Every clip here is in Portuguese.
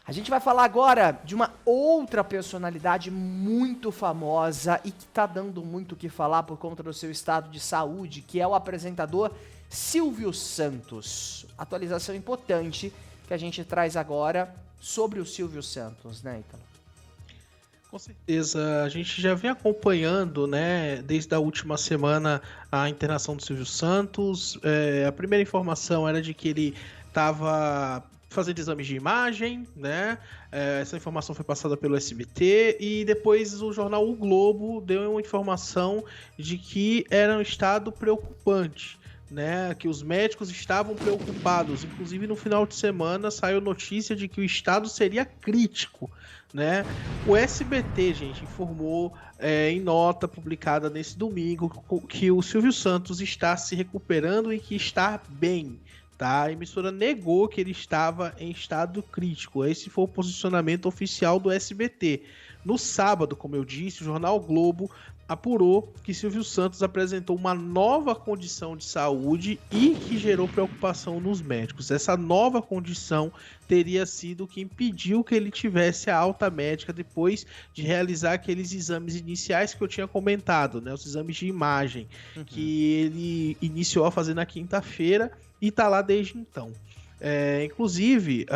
A gente vai falar agora de uma outra personalidade muito famosa e que está dando muito o que falar por conta do seu estado de saúde, que é o apresentador Silvio Santos. Atualização importante que a gente traz agora sobre o Silvio Santos, né, Ítalo? Com certeza, a gente já vem acompanhando, né, desde a última semana a internação do Silvio Santos. A primeira informação era de que ele estava fazendo exames de imagem, né? Essa informação foi passada pelo SBT e depois o jornal O Globo deu uma informação de que era um estado preocupante. Né, que os médicos estavam preocupados, inclusive no final de semana saiu notícia de que o estado seria crítico, né? O SBT, gente, informou em nota publicada nesse domingo que o Silvio Santos está se recuperando e que está bem. Tá? A emissora negou que ele estava em estado crítico. Esse foi o posicionamento oficial do SBT. No sábado, como eu disse, o jornal o Globo apurou que Silvio Santos apresentou uma nova condição de saúde e que gerou preocupação nos médicos. Essa nova condição teria sido o que impediu que ele tivesse a alta médica depois de realizar aqueles exames iniciais que eu tinha comentado, né? Os exames de imagem, que ele iniciou a fazer na quinta-feira e está lá desde então. Inclusive,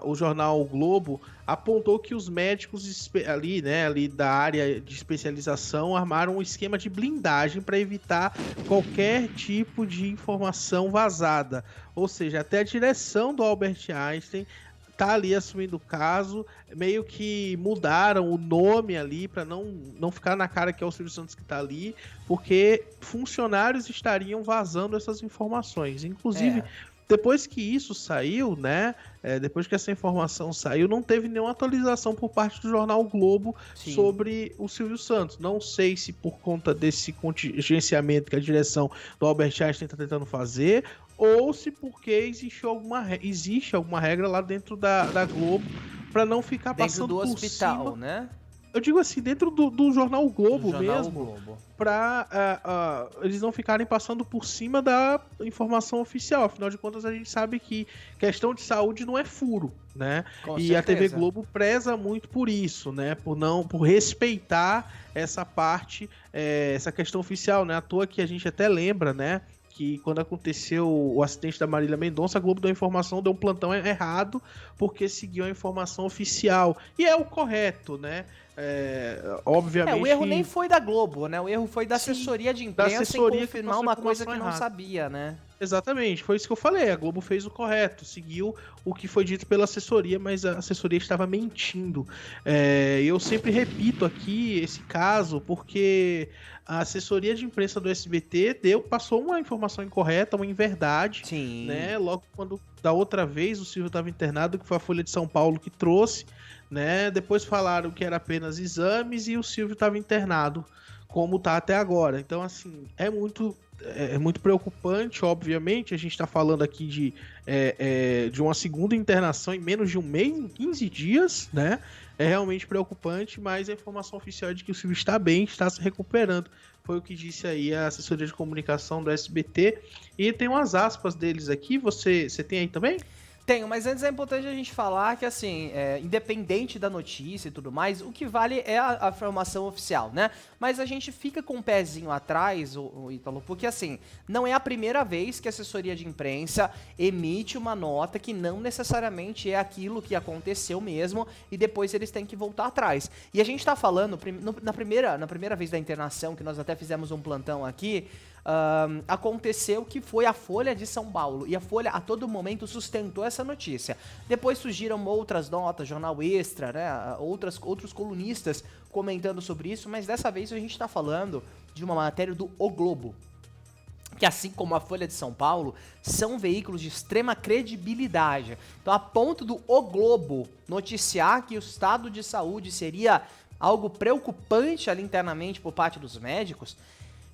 o jornal o Globo apontou que os médicos ali da área de especialização armaram um esquema de blindagem para evitar qualquer tipo de informação vazada. Ou seja, até a direção do Albert Einstein tá ali assumindo o caso, meio que mudaram o nome ali para não ficar na cara que é o Silvio Santos que tá ali, porque funcionários estariam vazando essas informações. Inclusive, depois que isso saiu, né? Depois que essa informação saiu, não teve nenhuma atualização por parte do jornal o Globo sobre o Silvio Santos. Não sei se por conta desse contingenciamento que a direção do Albert Einstein está tentando fazer, ou se porque existe alguma regra lá dentro da Globo para não ficar Dentro passando do por hospital, cima. né? Eu digo assim, dentro do jornal o Globo mesmo, Globo. para eles não ficarem passando por cima da informação oficial. Afinal de contas, a gente sabe que questão de saúde não é furo, né? Com E certeza. a TV Globo preza muito por isso, né? Por respeitar essa parte, essa questão oficial, né? À toa que a gente até lembra, né? Que quando aconteceu o acidente da Marília Mendonça, a Globo deu um plantão errado, porque seguiu a informação oficial. E é o correto, né? Obviamente. O erro nem foi da Globo, né? O erro foi da assessoria de imprensa em confirmar uma coisa que não sabia, né? Exatamente, foi isso que eu falei. A Globo fez o correto, seguiu o que foi dito pela assessoria, mas a assessoria estava mentindo. Eu sempre repito aqui esse caso porque a assessoria de imprensa do SBT passou uma informação incorreta, uma inverdade. Sim. Né? Logo quando da outra vez o Silvio estava internado, que foi a Folha de São Paulo que trouxe, né? Depois falaram que era apenas exames e o Silvio estava internado, como está até agora. Então, assim, é muito preocupante, obviamente. A gente está falando aqui de uma segunda internação em menos de um mês, em 15 dias, né? É realmente preocupante, mas a informação oficial é de que o Silvio está bem, está se recuperando. Foi o que disse aí a assessoria de comunicação do SBT. E tem umas aspas deles aqui, você tem aí também? Tenho, mas antes é importante a gente falar que, assim, independente da notícia e tudo mais, o que vale é a informação oficial, né? Mas a gente fica com um pezinho atrás, o Ítalo, porque, assim, não é a primeira vez que a assessoria de imprensa emite uma nota que não necessariamente é aquilo que aconteceu mesmo e depois eles têm que voltar atrás. E a gente tá falando, na primeira vez da internação, que nós até fizemos um plantão aqui, aconteceu que foi a Folha de São Paulo, e a Folha a todo momento sustentou essa notícia. Depois surgiram outras notas, Jornal Extra, né, outros colunistas comentando sobre isso, mas dessa vez a gente está falando de uma matéria do O Globo, que assim como a Folha de São Paulo, são veículos de extrema credibilidade. Então, a ponto do O Globo noticiar que o estado de saúde seria algo preocupante ali internamente por parte dos médicos,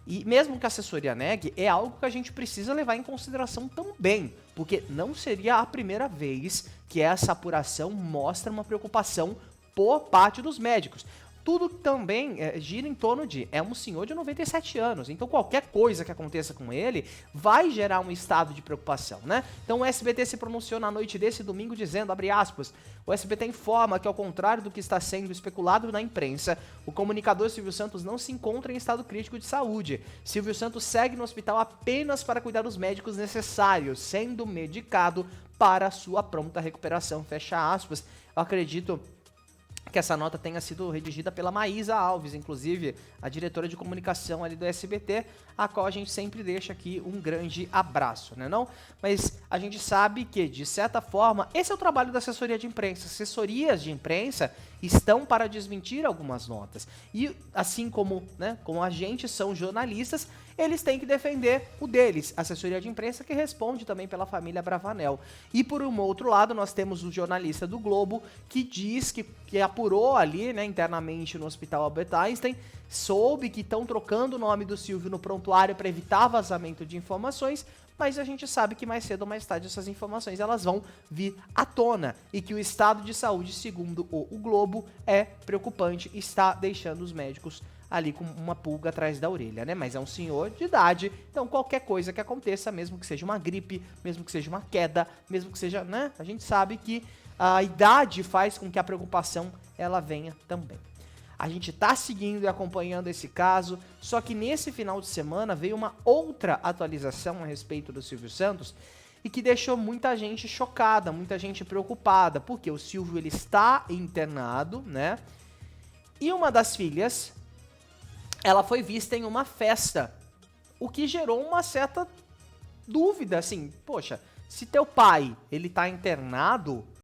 e mesmo que a assessoria negue, é algo que a gente precisa levar em consideração também, porque não seria a primeira vez que essa apuração mostra uma preocupação por parte dos médicos. Tudo também gira em torno de, é um senhor de 97 anos, então qualquer coisa que aconteça com ele vai gerar um estado de preocupação, né? Então o SBT se pronunciou na noite desse domingo dizendo, abre aspas, o SBT informa que ao contrário do que está sendo especulado na imprensa, o comunicador Silvio Santos não se encontra em estado crítico de saúde. Silvio Santos segue no hospital apenas para cuidar dos médicos necessários, sendo medicado para sua pronta recuperação, fecha aspas. Eu acredito que essa nota tenha sido redigida pela Maísa Alves, inclusive a diretora de comunicação ali do SBT, a qual a gente sempre deixa aqui um grande abraço, né não? Mas a gente sabe que, de certa forma, esse é o trabalho da assessoria de imprensa. Assessorias de imprensa estão para desmentir algumas notas. E assim como, né, como a gente são jornalistas, eles têm que defender o deles, a assessoria de imprensa que responde também pela família Bravanel. E por um outro lado, nós temos o jornalista do Globo que diz que apurou ali, né, internamente no Hospital Albert Einstein, soube que estão trocando o nome do Silvio no prontuário para evitar vazamento de informações, mas a gente sabe que mais cedo ou mais tarde essas informações elas vão vir à tona e que o estado de saúde, segundo o Globo, é preocupante e está deixando os médicos ali com uma pulga atrás da orelha, né? Mas é um senhor de idade, então qualquer coisa que aconteça, mesmo que seja uma gripe, mesmo que seja uma queda, mesmo que seja, né? A gente sabe que a idade faz com que a preocupação ela venha também. A gente tá seguindo e acompanhando esse caso, só que nesse final de semana veio uma outra atualização a respeito do Silvio Santos e que deixou muita gente chocada, muita gente preocupada, porque o Silvio ele está internado, né? E uma das filhas, ela foi vista em uma festa, o que gerou uma certa dúvida, assim, poxa, se teu pai, ele tá internado,